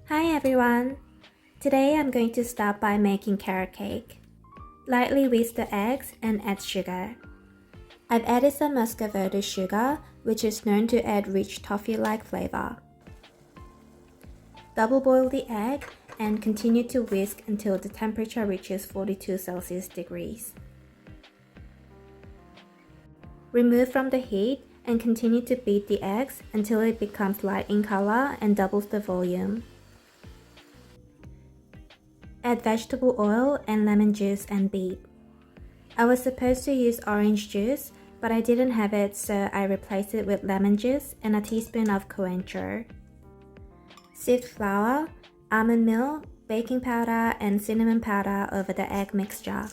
Hi everyone! Today I'm going to start by making carrot cake. Lightly whisk the eggs and add sugar. I've added some muscovado sugar, which is known to add rich toffee-like flavor. Double boil the egg and continue to whisk until the temperature reaches 42 Celsius degrees. Remove from the heat and continue to beat the eggs until it becomes light in color and doubles the volume. Add vegetable oil and lemon juice and beat. I was supposed to use orange juice, but I didn't have it, so I replaced it with lemon juice and a teaspoon of coentre. Sift flour, almond milk, baking powder, and cinnamon powder over the egg mixture.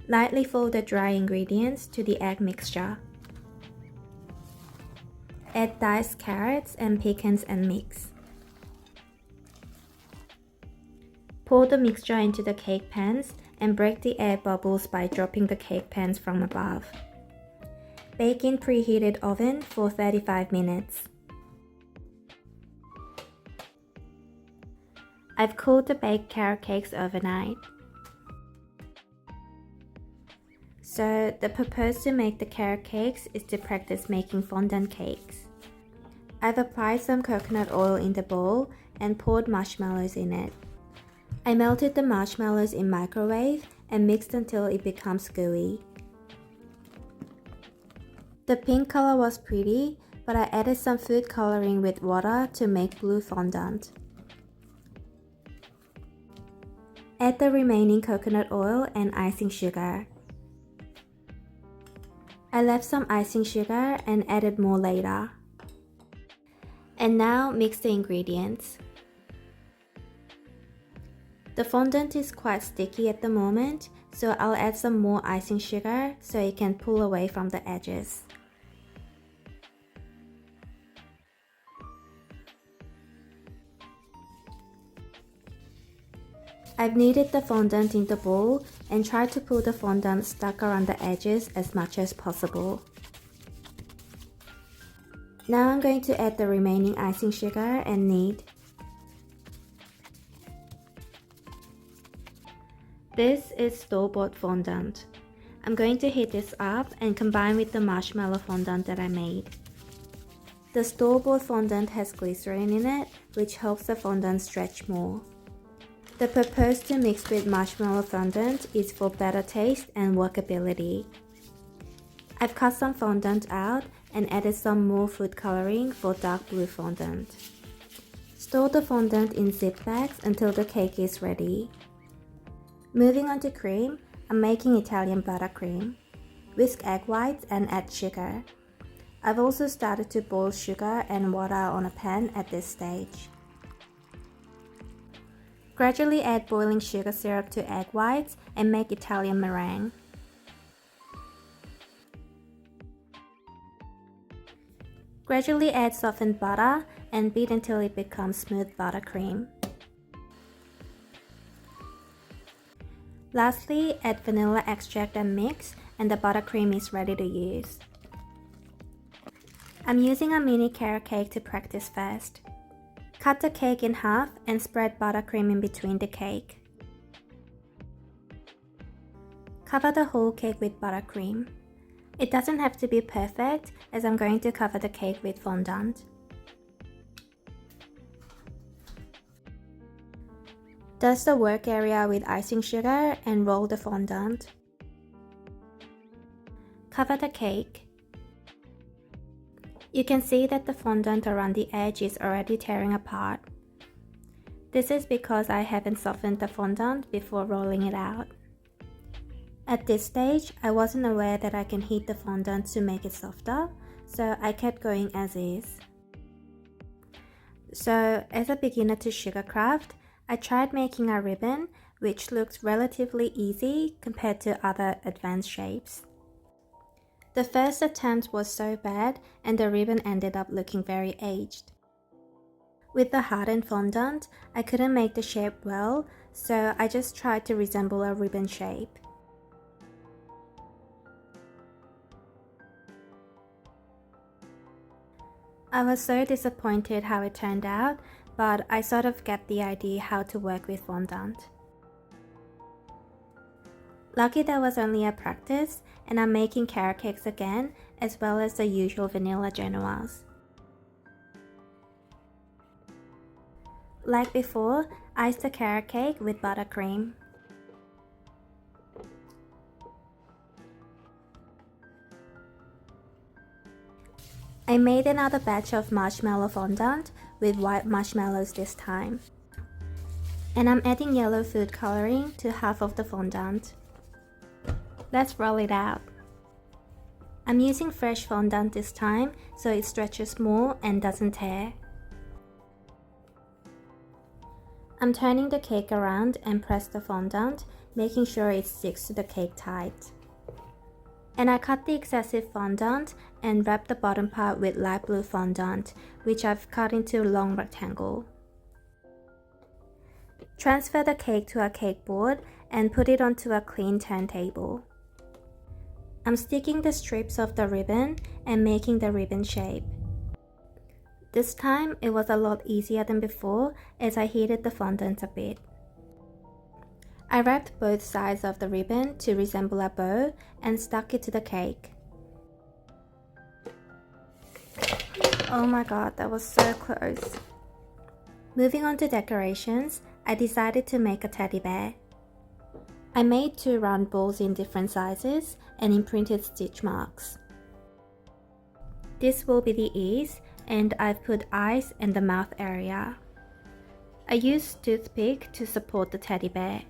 Lightly fold the dry ingredients to the egg mixture. Add diced carrots and pecans and mix. Pour the mixture into the cake pans and break the air bubbles by dropping the cake pans from above. Bake in preheated oven for 35 minutes. I've cooled the baked carrot cakes overnight. So the purpose to make the carrot cakes is to practice making fondant cakes. I've applied some coconut oil in the bowl and poured marshmallows in it. I melted the marshmallows in microwave and mixed until it becomes gooey. The pink color was pretty, but I added some food coloring with water to make blue fondant. Add the remaining coconut oil and icing sugar. I left some icing sugar and added more later. And now mix the ingredients. The fondant is quite sticky at the moment, so I'll add some more icing sugar so it can pull away from the edges. I've kneaded the fondant in the bowl and tried to pull the fondant stuck around the edges as much as possible. Now I'm going to add the remaining icing sugar and knead. This is store-bought fondant. I'm going to heat this up and combine with the marshmallow fondant that I made. The store-bought fondant has glycerin in it, which helps the fondant stretch more. The purpose to mix with marshmallow fondant is for better taste and workability. I've cut some fondant out and added some more food coloring for dark blue fondant. Store the fondant in zip bags until the cake is ready. Moving on to cream, I'm making Italian buttercream. Whisk egg whites and add sugar. I've also started to boil sugar and water on a pan at this stage. Gradually add boiling sugar syrup to egg whites and make Italian meringue. Gradually add softened butter and beat until it becomes smooth buttercream. Lastly, add vanilla extract and mix, and the buttercream is ready to use. I'm using a mini carrot cake to practice first. Cut the cake in half and spread buttercream in between the cake. Cover the whole cake with buttercream. It doesn't have to be perfect, as I'm going to cover the cake with fondant. Dust the work area with icing sugar and roll the fondant. Cover the cake. You can see that the fondant around the edge is already tearing apart. This is because I haven't softened the fondant before rolling it out. At this stage, I wasn't aware that I can heat the fondant to make it softer, so I kept going as is. So, as a beginner to Sugacraft, I tried making a ribbon, which looked relatively easy compared to other advanced shapes. The first attempt was so bad and the ribbon ended up looking very aged. With the hardened fondant, I couldn't make the shape well, so I just tried to resemble a ribbon shape. I was so disappointed how it turned out, but I sort of get the idea how to work with fondant. Lucky that was only a practice, and I'm making carrot cakes again, as well as the usual vanilla genoise. Like before, ice the carrot cake with buttercream. I made another batch of marshmallow fondant with white marshmallows this time. And I'm adding yellow food coloring to half of the fondant. Let's roll it out. I'm using fresh fondant this time so it stretches more and doesn't tear. I'm turning the cake around and press the fondant, making sure it sticks to the cake tight. And I cut the excessive fondant and wrap the bottom part with light blue fondant, which I've cut into a long rectangle. Transfer the cake to a cake board and put it onto a clean turntable. I'm sticking the strips of the ribbon and making the ribbon shape. This time it was a lot easier than before as I heated the fondant a bit. I wrapped both sides of the ribbon to resemble a bow and stuck it to the cake. Oh my god, that was so close. Moving on to decorations, I decided to make a teddy bear. I made 2 round balls in different sizes and imprinted stitch marks. This will be the ears, and I've put eyes and the mouth area. I used toothpick to support the teddy bear.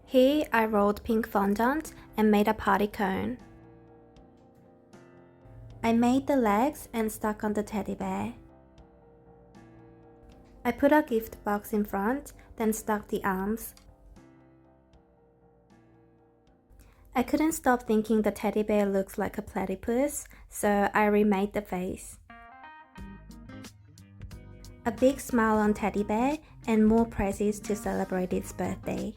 Here I rolled pink fondant and made a party cone. I made the legs and stuck on the teddy bear. I put a gift box in front, then stuck the arms. I couldn't stop thinking the teddy bear looks like a platypus, so I remade the face. A big smile on teddy bear and more presents to celebrate its birthday.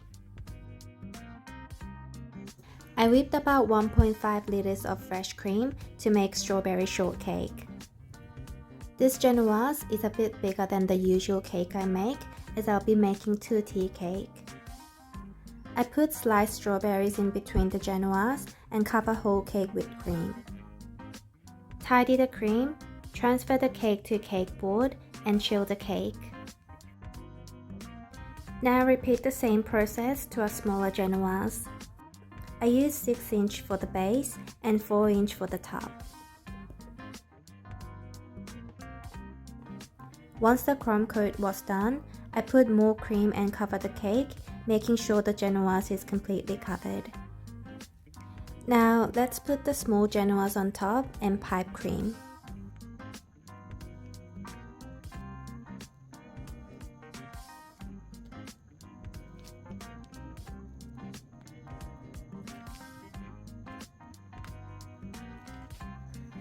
I whipped about 1.5 liters of fresh cream to make strawberry shortcake. This genoise is a bit bigger than the usual cake I make, as I'll be making 2 tea cake. I put sliced strawberries in between the genoise and cover whole cake with cream. Tidy the cream, transfer the cake to cake board and chill the cake. Now repeat the same process to a smaller genoise. I used 6-inch for the base and 4-inch for the top. Once the crumb coat was done, I put more cream and covered the cake, making sure the genoise is completely covered. Now let's put the small genoise on top and pipe cream.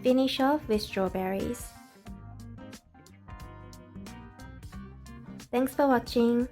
Finish off with strawberries. Thanks for watching.